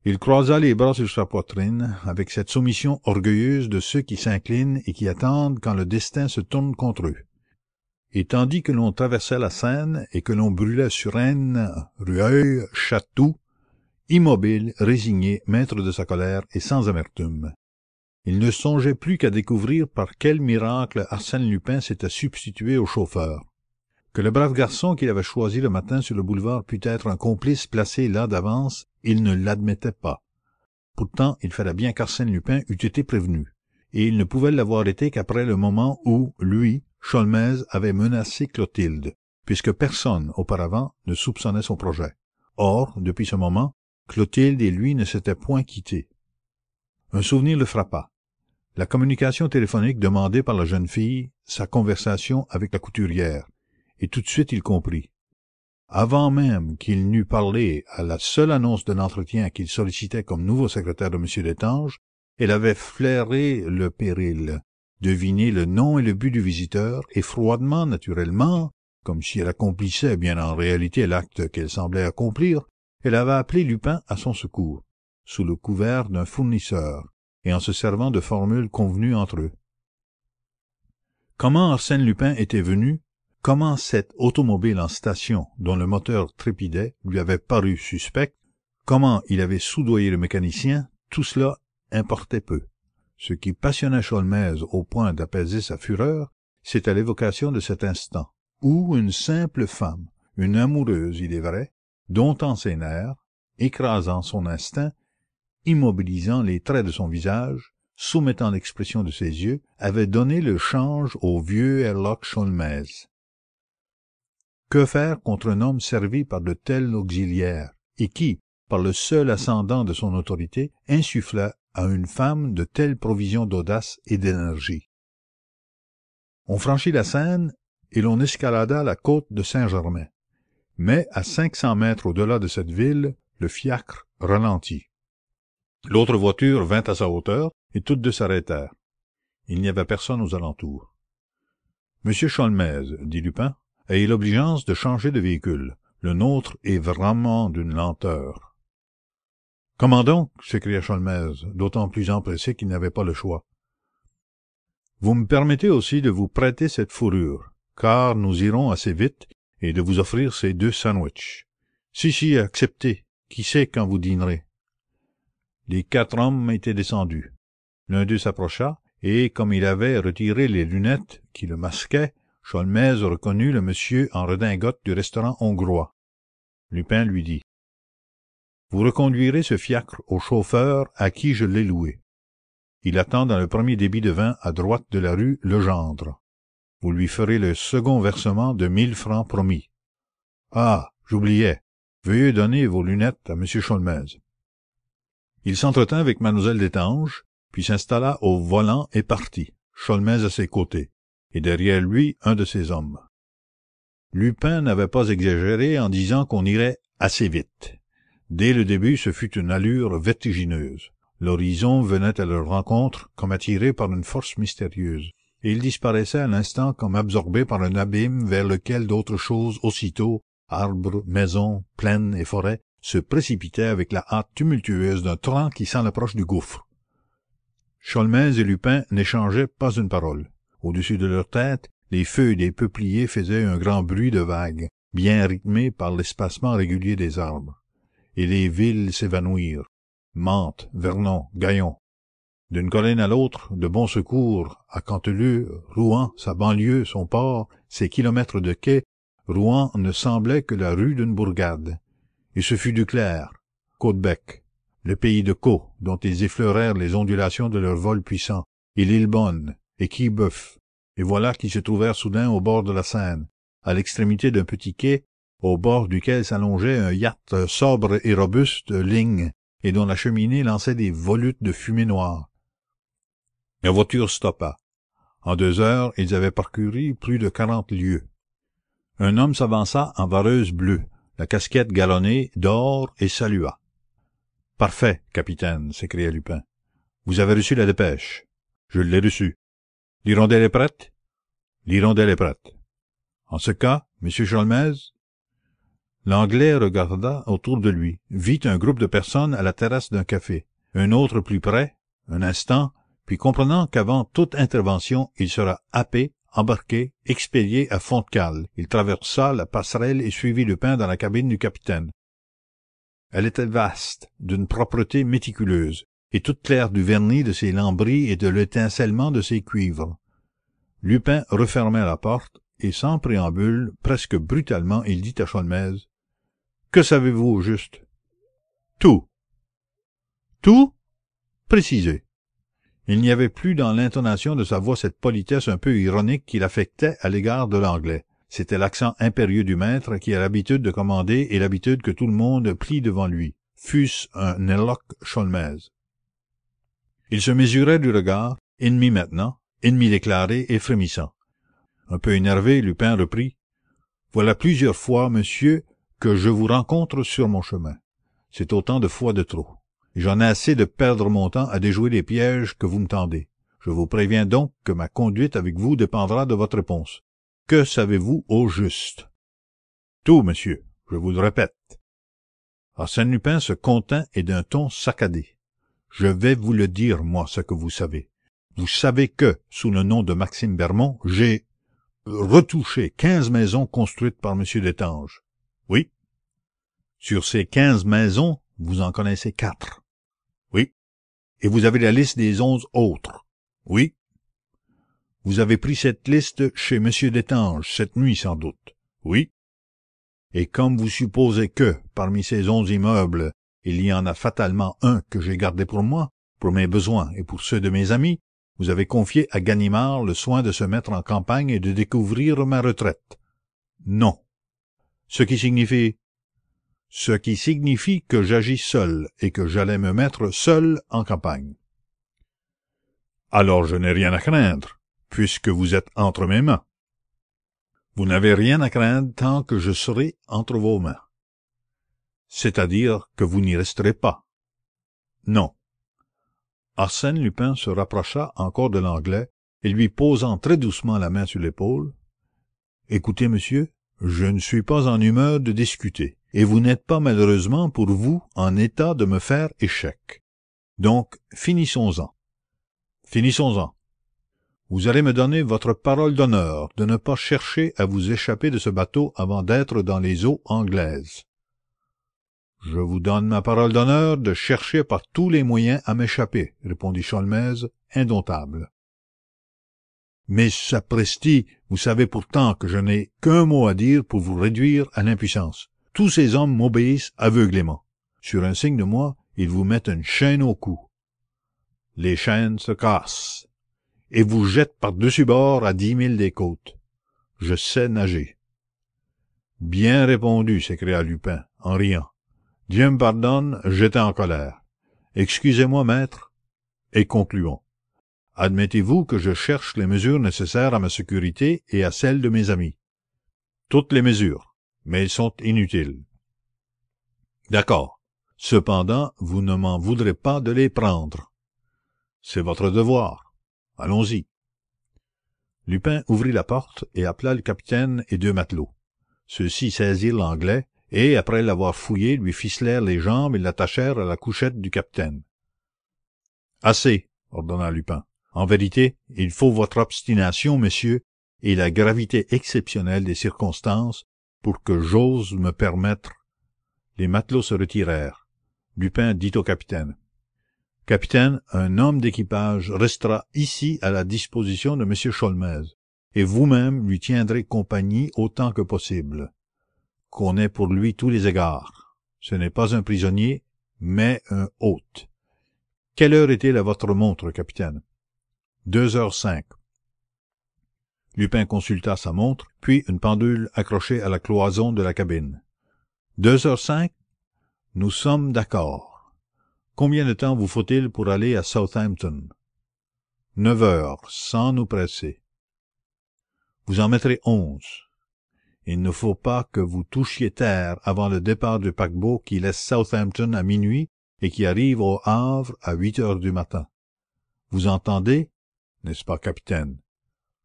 Il croisa les bras sur sa poitrine, avec cette soumission orgueilleuse de ceux qui s'inclinent et qui attendent quand le destin se tourne contre eux. Et tandis que l'on traversait la Seine et que l'on brûlait Suresnes, Rueil, Chatou, immobile, résigné, maître de sa colère et sans amertume. Il ne songeait plus qu'à découvrir par quel miracle Arsène Lupin s'était substitué au chauffeur. Que le brave garçon qu'il avait choisi le matin sur le boulevard pût être un complice placé là d'avance, il ne l'admettait pas. Pourtant, il fallait bien qu'Arsène Lupin eût été prévenu, et il ne pouvait l'avoir été qu'après le moment où, lui, Sholmès, avait menacé Clotilde, puisque personne, auparavant, ne soupçonnait son projet. Or, depuis ce moment, Clotilde et lui ne s'étaient point quittés. Un souvenir le frappa. La communication téléphonique demandée par la jeune fille, sa conversation avec la couturière, et tout de suite il comprit. Avant même qu'il n'eût parlé à la seule annonce de l'entretien qu'il sollicitait comme nouveau secrétaire de M. Destange, elle avait flairé le péril, deviné le nom et le but du visiteur, et froidement, naturellement, comme si elle accomplissait bien en réalité l'acte qu'elle semblait accomplir, elle avait appelé Lupin à son secours, sous le couvert d'un fournisseur, et en se servant de formules convenues entre eux. Comment Arsène Lupin était venu, comment cette automobile en station, dont le moteur trépidait, lui avait paru suspecte, comment il avait soudoyé le mécanicien, tout cela importait peu. Ce qui passionnait Sholmès au point d'apaiser sa fureur, c'était l'évocation de cet instant, où une simple femme, une amoureuse il est vrai, domptant ses nerfs, écrasant son instinct, immobilisant les traits de son visage, soumettant l'expression de ses yeux, avait donné le change au vieux Herlock Sholmès. Que faire contre un homme servi par de tels auxiliaires, et qui, par le seul ascendant de son autorité, insuffla à une femme de telles provisions d'audace et d'énergie? On franchit la Seine, et l'on escalada la côte de Saint-Germain. Mais à 500 mètres au-delà de cette ville, le fiacre ralentit. L'autre voiture vint à sa hauteur, et toutes deux s'arrêtèrent. Il n'y avait personne aux alentours. « Monsieur Sholmès, dit Lupin, ayez l'obligeance de changer de véhicule. Le nôtre est vraiment d'une lenteur. »« Comment donc ?» s'écria Sholmès, d'autant plus empressé qu'il n'avait pas le choix. « Vous me permettez aussi de vous prêter cette fourrure, car nous irons assez vite, et de vous offrir ces 2 sandwichs. Si, acceptez. Qui sait quand vous dînerez? » Les 4 hommes étaient descendus. L'un d'eux s'approcha, et comme il avait retiré les lunettes qui le masquaient, Sholmès reconnut le monsieur en redingote du restaurant hongrois. Lupin lui dit: « Vous reconduirez ce fiacre au chauffeur à qui je l'ai loué. Il attend dans le premier débit de vin à droite de la rue Legendre. Vous lui ferez le second versement de 1000 francs promis. Ah, j'oubliais. Veuillez donner vos lunettes à monsieur Sholmès. Il s'entretint avec mademoiselle Destange, puis s'installa au volant et partit, Sholmès à ses côtés, et derrière lui un de ses hommes. Lupin n'avait pas exagéré en disant qu'on irait assez vite. Dès le début, ce fut une allure vertigineuse. L'horizon venait à leur rencontre comme attiré par une force mystérieuse, et ils disparaissaient à l'instant comme absorbés par un abîme vers lequel d'autres choses aussitôt, arbres, maisons, plaines et forêts, se précipitaient avec la hâte tumultueuse d'un torrent qui sent l'approche du gouffre. Sholmès et Lupin n'échangeaient pas une parole. Au-dessus de leur tête, les feuilles des peupliers faisaient un grand bruit de vagues, bien rythmé par l'espacement régulier des arbres. Et les villes s'évanouirent. Mantes, Vernon, Gaillon. D'une colline à l'autre, de Bon Secours à Canteleu, Rouen, sa banlieue, son port, ses kilomètres de quais, Rouen ne semblait que la rue d'une bourgade. Et ce fut Duclair, Caudebec, le pays de Caux, dont ils effleurèrent les ondulations de leur vol puissant, et Lillebonne, et Quillebeuf, et voilà qu'ils se trouvèrent soudain au bord de la Seine, à l'extrémité d'un petit quai, au bord duquel s'allongeait un yacht sobre et robuste ligne, et dont la cheminée lançait des volutes de fumée noire. La voiture stoppa. En 2 heures, ils avaient parcouru plus de 40 lieues. Un homme s'avança en vareuse bleue, la casquette galonnée d'or, et salua. « Parfait, capitaine » s'écria Lupin. « Vous avez reçu la dépêche. »« Je l'ai reçue. »« L'hirondelle est prête ?»« L'hirondelle est prête. »« En ce cas, monsieur Sholmès ?» L'Anglais regarda autour de lui, vit un groupe de personnes à la terrasse d'un café, un autre plus près, un instant, puis comprenant qu'avant toute intervention il sera happé, embarqué, expédié à fond de cale, il traversa la passerelle et suivit Lupin dans la cabine du capitaine. Elle était vaste, d'une propreté méticuleuse, et toute claire du vernis de ses lambris et de l'étincellement de ses cuivres. Lupin referma la porte, et sans préambule, presque brutalement, il dit à Sholmès: « Que savez-vous au juste? »« Tout. »« Tout? Précisez. » Il n'y avait plus dans l'intonation de sa voix cette politesse un peu ironique qu'il affectait à l'égard de l'Anglais. C'était l'accent impérieux du maître qui a l'habitude de commander et l'habitude que tout le monde plie devant lui, fût-ce un Herlock Sholmès. Il se mesurait du regard, ennemi maintenant, ennemi déclaré et frémissant. Un peu énervé, Lupin reprit: « Voilà plusieurs fois, monsieur, que je vous rencontre sur mon chemin. C'est autant de fois de trop. Et j'en ai assez de perdre mon temps à déjouer les pièges que vous me tendez. Je vous préviens donc que ma conduite avec vous dépendra de votre réponse. Que savez-vous au juste? »« Tout, monsieur, je vous le répète. » Arsène Lupin se contint et d'un ton saccadé. « Je vais vous le dire, moi, ce que vous savez. Vous savez que, sous le nom de Maxime Bermond, j'ai retouché 15 maisons construites par M. Destange. Oui. Sur ces 15 maisons, vous en connaissez 4. Oui. Et vous avez la liste des 11 autres. Oui. Vous avez pris cette liste chez M. Destange cette nuit sans doute. Oui. Et comme vous supposez que, parmi ces 11 immeubles, il y en a fatalement un que j'ai gardé pour moi, pour mes besoins et pour ceux de mes amis, vous avez confié à Ganimard le soin de se mettre en campagne et de découvrir ma retraite. Non. Ce qui signifie que j'agis seul et que j'allais me mettre seul en campagne. Alors je n'ai rien à craindre, puisque vous êtes entre mes mains. Vous n'avez rien à craindre tant que je serai entre vos mains. C'est-à-dire que vous n'y resterez pas. Non. Arsène Lupin se rapprocha encore de l'Anglais et lui posant très doucement la main sur l'épaule: « Écoutez, monsieur, je ne suis pas en humeur de discuter, et vous n'êtes pas malheureusement pour vous en état de me faire échec. Donc, finissons-en. Finissons-en. Vous allez me donner votre parole d'honneur de ne pas chercher à vous échapper de ce bateau avant d'être dans les eaux anglaises. » « Je vous donne ma parole d'honneur de chercher par tous les moyens à m'échapper, » répondit Sholmès, indomptable. « Mais sapristi, vous savez pourtant que je n'ai qu'un mot à dire pour vous réduire à l'impuissance. Tous ces hommes m'obéissent aveuglément. Sur un signe de moi, ils vous mettent une chaîne au cou. Les chaînes se cassent, et vous jettent par-dessus bord à 10 milles des côtes. Je sais nager. » « Bien répondu » s'écria Lupin, en riant. « Dieu me pardonne, j'étais en colère. Excusez-moi, maître, et concluons. Admettez-vous que je cherche les mesures nécessaires à ma sécurité et à celle de mes amis. Toutes les mesures, mais elles sont inutiles. D'accord. Cependant, vous ne m'en voudrez pas de les prendre. C'est votre devoir. Allons-y. » Lupin ouvrit la porte et appela le capitaine et 2 matelots. Ceux-ci saisirent l'Anglais et, après l'avoir fouillé, lui ficelèrent les jambes et l'attachèrent à la couchette du capitaine. « Assez, » ordonna Lupin. « En vérité, il faut votre obstination, messieurs, et la gravité exceptionnelle des circonstances pour que j'ose me permettre. » Les matelots se retirèrent. Lupin dit au capitaine: « Capitaine, un homme d'équipage restera ici à la disposition de monsieur Sholmès, et vous-même lui tiendrez compagnie autant que possible. Qu'on ait pour lui tous les égards. Ce n'est pas un prisonnier, mais un hôte. Quelle heure est-il à votre montre, capitaine? » 2h05. Lupin consulta sa montre, puis une pendule accrochée à la cloison de la cabine. 2h05? Nous sommes d'accord. Combien de temps vous faut-il pour aller à Southampton? 9 heures, sans nous presser. Vous en mettrez 11. Il ne faut pas que vous touchiez terre avant le départ du paquebot qui laisse Southampton à minuit et qui arrive au Havre à 8 heures du matin. Vous entendez, n'est-ce pas, capitaine?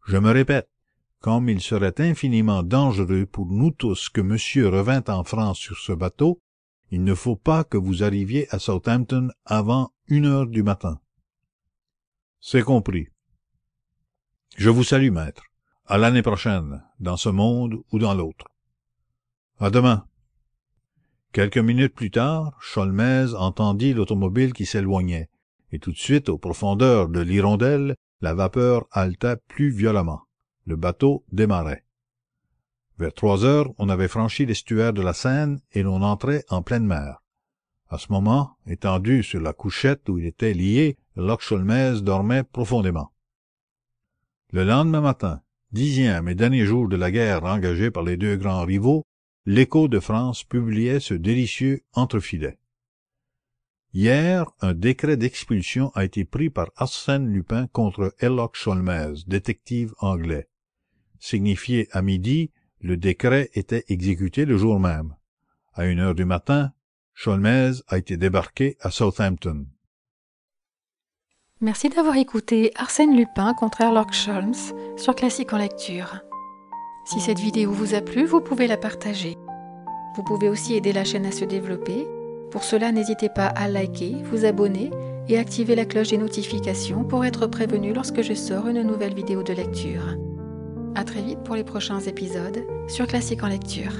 Je me répète, comme il serait infiniment dangereux pour nous tous que monsieur revînt en France sur ce bateau, il ne faut pas que vous arriviez à Southampton avant 1 heure du matin. C'est compris. Je vous salue, maître. À l'année prochaine, dans ce monde ou dans l'autre. À demain. Quelques minutes plus tard, Sholmès entendit l'automobile qui s'éloignait, et tout de suite, aux profondeurs de l'Hirondelle, la vapeur haleta plus violemment. Le bateau démarrait. Vers 3 heures, on avait franchi l'estuaire de la Seine et l'on entrait en pleine mer. À ce moment, étendu sur la couchette où il était lié, Herlock Sholmès dormait profondément. Le lendemain matin, 10e et dernier jour de la guerre engagée par les 2 grands rivaux, l'Écho de France publiait ce délicieux entrefilet. Hier, un décret d'expulsion a été pris par Arsène Lupin contre Herlock Sholmès, détective anglais. Signifié à midi, le décret était exécuté le jour même. À 1 heure du matin, Sholmès a été débarqué à Southampton. Merci d'avoir écouté Arsène Lupin contre Herlock Sholmès sur Classique en lecture. Si cette vidéo vous a plu, vous pouvez la partager. Vous pouvez aussi aider la chaîne à se développer. Pour cela, n'hésitez pas à liker, vous abonner et activer la cloche des notifications pour être prévenu lorsque je sors une nouvelle vidéo de lecture. À très vite pour les prochains épisodes sur Classique en lecture.